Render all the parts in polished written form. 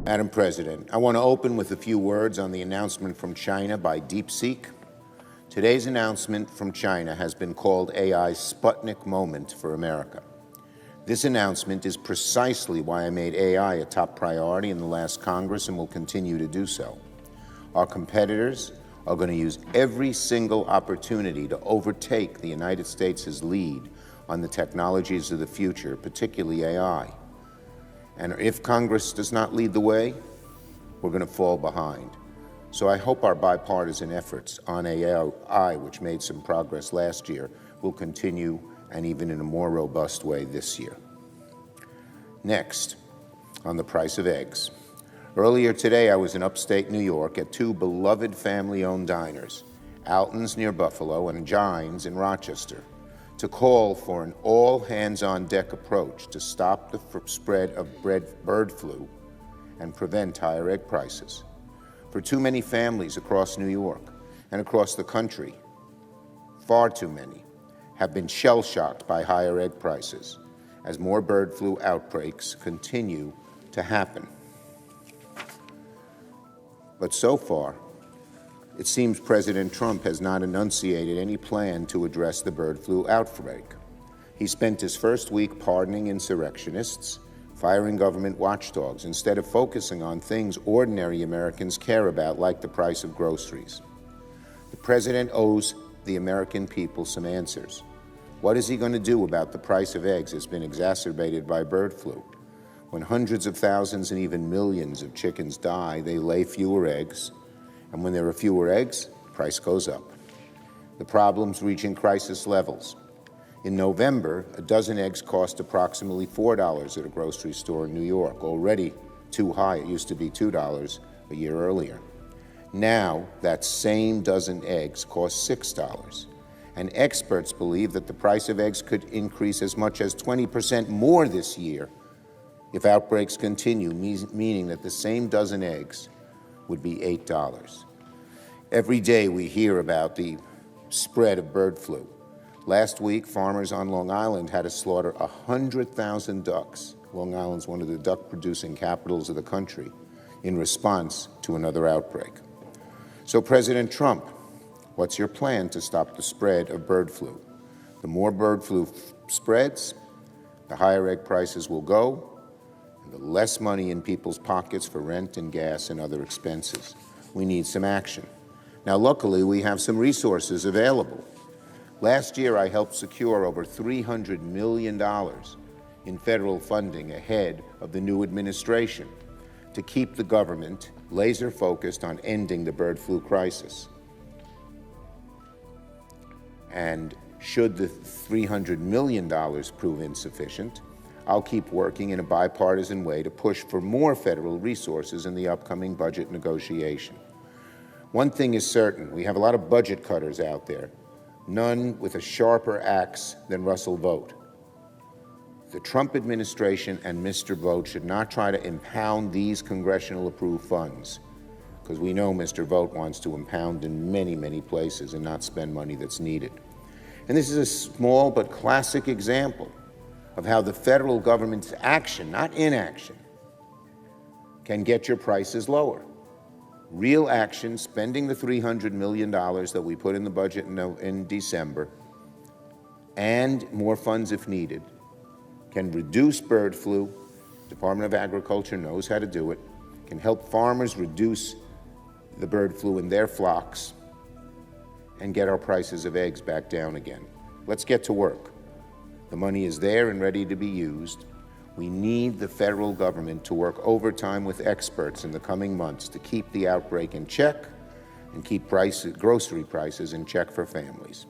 Madam President, I want to open with a few words on the announcement from China by DeepSeek. Today's announcement from China has been called AI's Sputnik moment for America. This announcement is precisely why I made AI a top priority in the last Congress and will continue to do so. Our competitors are going to use every single opportunity to overtake the United States' lead on the technologies of the future, particularly AI. And if Congress does not lead the way, we're going to fall behind. So I hope our bipartisan efforts on AI, which made some progress last year, will continue and even in a more robust way this year. Next, on the price of eggs. Earlier today, I was in upstate New York at two beloved family-owned diners, Alton's near Buffalo and Gine's in Rochester, to call for an all-hands-on-deck approach to stop the spread of bird flu and prevent higher egg prices. For too many families across New York and across the country, far too many, have been shell-shocked by higher egg prices as more bird flu outbreaks continue to happen. But so far, it seems President Trump has not enunciated any plan to address the bird flu outbreak. He spent his first week pardoning insurrectionists, firing government watchdogs, instead of focusing on things ordinary Americans care about, like the price of groceries. The president owes the American people some answers. What is he going to do about the price of eggs that's been exacerbated by bird flu? When hundreds of thousands and even millions of chickens die, they lay fewer eggs. And when there are fewer eggs, the price goes up. The problem's reaching crisis levels. In November, a dozen eggs cost approximately $4 at a grocery store in New York, already too high. It used to be $2 a year earlier. Now, that same dozen eggs costs $6. And experts believe that the price of eggs could increase as much as 20% more this year if outbreaks continue, meaning that the same dozen eggs would be $8. Every day we hear about the spread of bird flu. Last week, farmers on Long Island had to slaughter 100,000 ducks. Long Island's one of the duck-producing capitals of the country, in response to another outbreak. So, President Trump, what's your plan to stop the spread of bird flu? The more bird flu spreads, the higher egg prices will go, and the less money in people's pockets for rent and gas and other expenses. We need some action. Now, luckily, we have some resources available. Last year, I helped secure over $300 million in federal funding ahead of the new administration to keep the government laser-focused on ending the bird flu crisis. And should the $300 million prove insufficient, I'll keep working in a bipartisan way to push for more federal resources in the upcoming budget negotiation. One thing is certain, we have a lot of budget cutters out there, none with a sharper axe than Russell Vought. The Trump administration and Mr. Vought should not try to impound these congressional-approved funds, because we know Mr. Vought wants to impound in many, many places and not spend money that's needed. And this is a small but classic example of how the federal government's action, not inaction, can get your prices lower. Real action, spending the $300 million that we put in the budget in December, and more funds if needed, can reduce bird flu. The Department of Agriculture knows how to do it, can help farmers reduce the bird flu in their flocks, and get our prices of eggs back down again. Let's get to work. The money is there and ready to be used. We need the federal government to work overtime with experts in the coming months to keep the outbreak in check and keep grocery prices in check for families.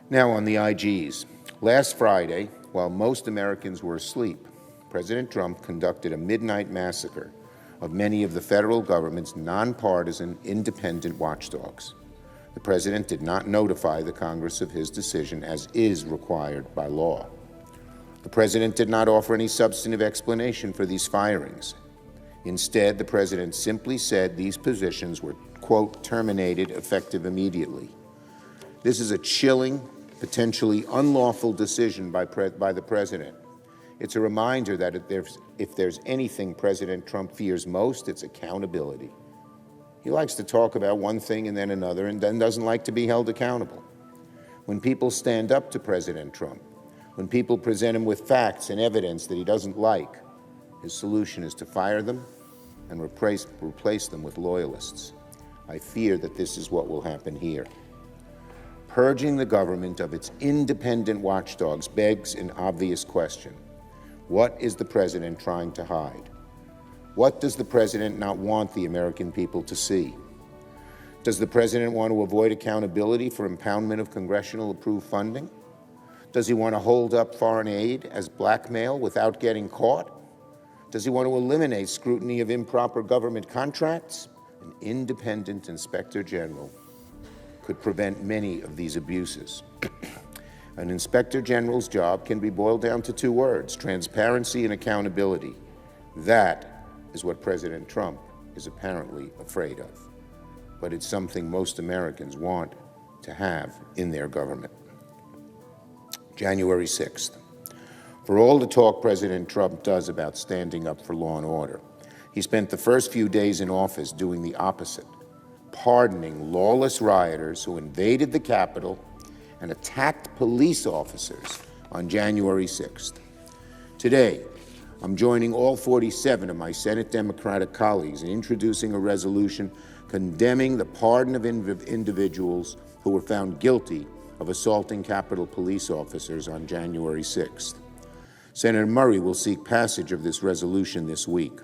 Now on the IGs. Last Friday, while most Americans were asleep, President Trump conducted a midnight massacre of many of the federal government's nonpartisan, independent watchdogs. The president did not notify the Congress of his decision, as is required by law. The president did not offer any substantive explanation for these firings. Instead, the president simply said these positions were, quote, terminated effective immediately. This is a chilling, potentially unlawful decision by the president. It's a reminder that if there's anything President Trump fears most, it's accountability. He likes to talk about one thing and then another, and then doesn't like to be held accountable. When people stand up to President Trump, when people present him with facts and evidence that he doesn't like, his solution is to fire them and replace them with loyalists. I fear that this is what will happen here. Purging the government of its independent watchdogs begs an obvious question. What is the president trying to hide? What does the president not want the American people to see? Does the president want to avoid accountability for impoundment of congressional-approved funding? Does he want to hold up foreign aid as blackmail without getting caught? Does he want to eliminate scrutiny of improper government contracts? An independent inspector general could prevent many of these abuses. An inspector general's job can be boiled down to two words: transparency and accountability. That is what President Trump is apparently afraid of. But it's something most Americans want to have in their government. January 6th. For all the talk President Trump does about standing up for law and order, he spent the first few days in office doing the opposite, pardoning lawless rioters who invaded the Capitol and attacked police officers on January 6th. Today, I'm joining all 47 of my Senate Democratic colleagues in introducing a resolution condemning the pardon of individuals who were found guilty of assaulting Capitol police officers on January 6th. Senator Murray will seek passage of this resolution this week.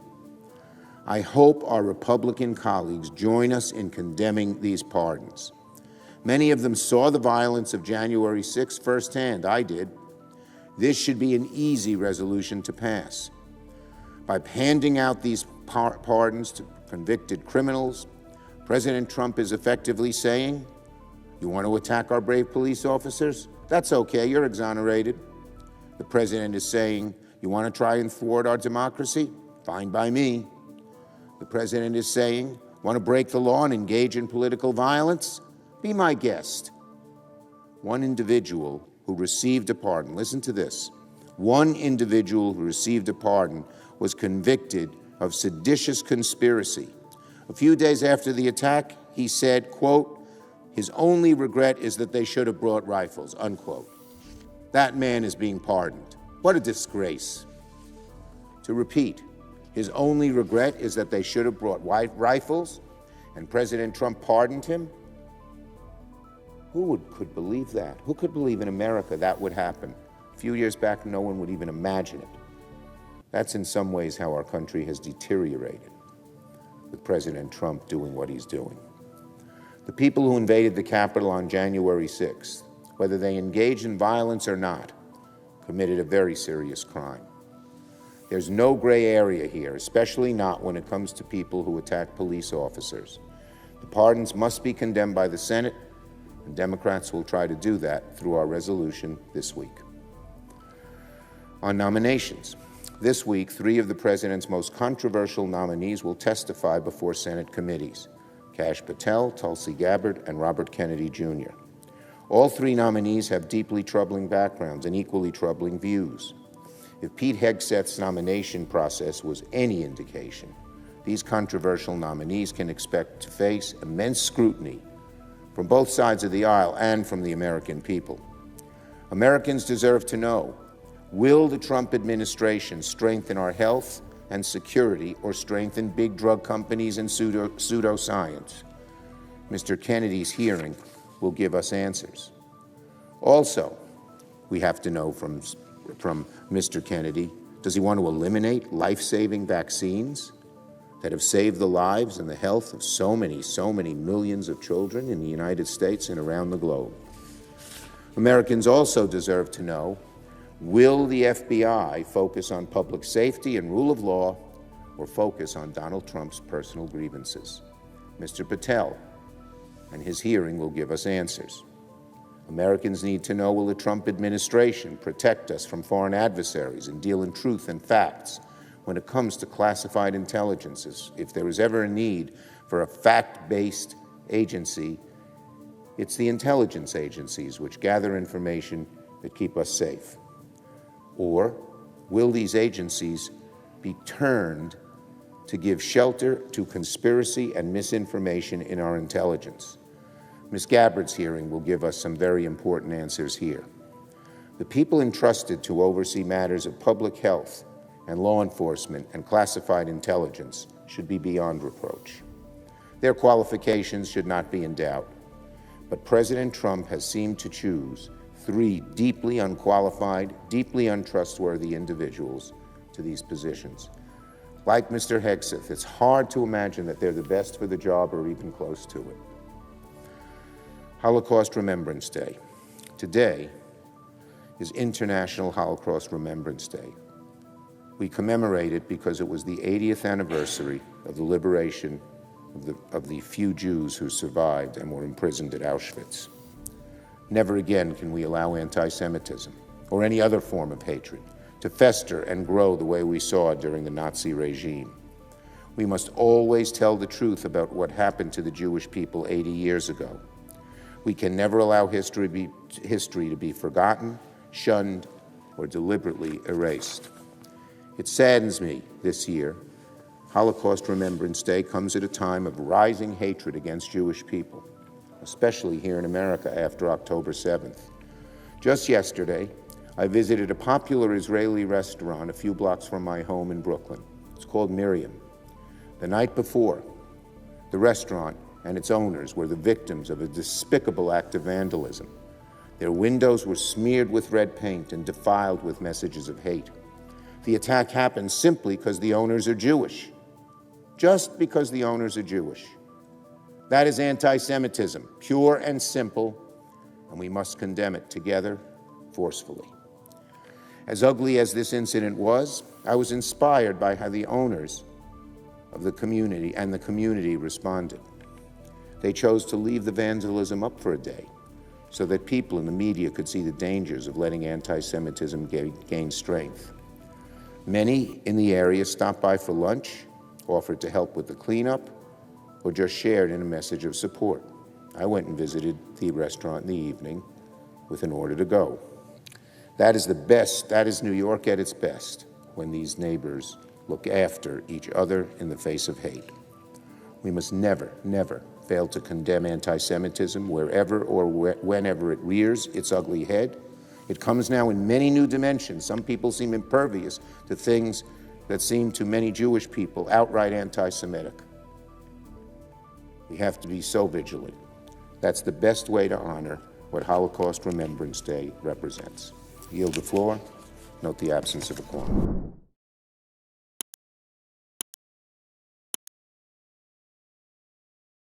I hope our Republican colleagues join us in condemning these pardons. Many of them saw the violence of January 6th firsthand. I did. This should be an easy resolution to pass. By handing out these pardons to convicted criminals, President Trump is effectively saying, you want to attack our brave police officers? That's okay, you're exonerated. The president is saying, you want to try and thwart our democracy? Fine by me. The president is saying, want to break the law and engage in political violence? Be my guest. One individual who received a pardon, listen to this, one individual who received a pardon was convicted of seditious conspiracy. A few days after the attack, he said, quote, his only regret is that they should have brought rifles, unquote. That man is being pardoned. What a disgrace. To repeat, his only regret is that they should have brought rifles, and President Trump pardoned him? Who could believe that? Who could believe in America that would happen? A few years back, no one would even imagine it. That's in some ways how our country has deteriorated, with President Trump doing what he's doing. The people who invaded the Capitol on January 6th, whether they engaged in violence or not, committed a very serious crime. There's no gray area here, especially not when it comes to people who attack police officers. The pardons must be condemned by the Senate, and Democrats will try to do that through our resolution this week. On nominations, this week, 3 of the president's most controversial nominees will testify before Senate committees: Kash Patel, Tulsi Gabbard, and Robert Kennedy Jr. All 3 nominees have deeply troubling backgrounds and equally troubling views. If Pete Hegseth's nomination process was any indication, these controversial nominees can expect to face immense scrutiny from both sides of the aisle and from the American people. Americans deserve to know, will the Trump administration strengthen our health and security or strengthen big drug companies and pseudoscience? Mr. Kennedy's hearing will give us answers. Also, we have to know from Mr. Kennedy, does he want to eliminate life-saving vaccines that have saved the lives and the health of so many millions of children in the United States and around the globe? Americans also deserve to know, will the FBI focus on public safety and rule of law or focus on Donald Trump's personal grievances? Mr. Patel and his hearing will give us answers. Americans need to know, will the Trump administration protect us from foreign adversaries and deal in truth and facts when it comes to classified intelligence? If there is ever a need for a fact-based agency, it's the intelligence agencies which gather information that keep us safe. Or will these agencies be turned to give shelter to conspiracy and misinformation in our intelligence? Ms. Gabbard's hearing will give us some very important answers here. The people entrusted to oversee matters of public health and law enforcement and classified intelligence should be beyond reproach. Their qualifications should not be in doubt. But President Trump has seemed to choose 3 deeply unqualified, deeply untrustworthy individuals to these positions. Like Mr. Hegseth, it's hard to imagine that they're the best for the job or even close to it. Holocaust Remembrance Day. Today is International Holocaust Remembrance Day. We commemorate it because it was the 80th anniversary of the liberation of the few Jews who survived and were imprisoned at Auschwitz. Never again can we allow anti-Semitism or any other form of hatred to fester and grow the way we saw during the Nazi regime. We must always tell the truth about what happened to the Jewish people 80 years ago. We can never allow history to be forgotten, shunned, or deliberately erased. It saddens me this year. Holocaust Remembrance Day comes at a time of rising hatred against Jewish people, especially here in America after October 7th. Just yesterday, I visited a popular Israeli restaurant a few blocks from my home in Brooklyn. It's called Miriam. The night before, the restaurant and its owners were the victims of a despicable act of vandalism. Their windows were smeared with red paint and defiled with messages of hate. The attack happened simply because the owners are Jewish. Just because the owners are Jewish. That is anti-Semitism, pure and simple, and we must condemn it together, forcefully. As ugly as this incident was, I was inspired by how the owners of the community and the community responded. They chose to leave the vandalism up for a day so that people in the media could see the dangers of letting anti-Semitism gain strength. Many in the area stopped by for lunch, offered to help with the cleanup, or just shared in a message of support. I went and visited the restaurant in the evening with an order to go. That is New York at its best, when these neighbors look after each other in the face of hate. We must never, never fail to condemn anti-Semitism wherever or whenever it rears its ugly head. It comes now in many new dimensions. Some people seem impervious to things that seem to many Jewish people outright anti-Semitic. We have to be so vigilant. That's the best way to honor what Holocaust Remembrance Day represents. Yield the floor. Note the absence of a quorum.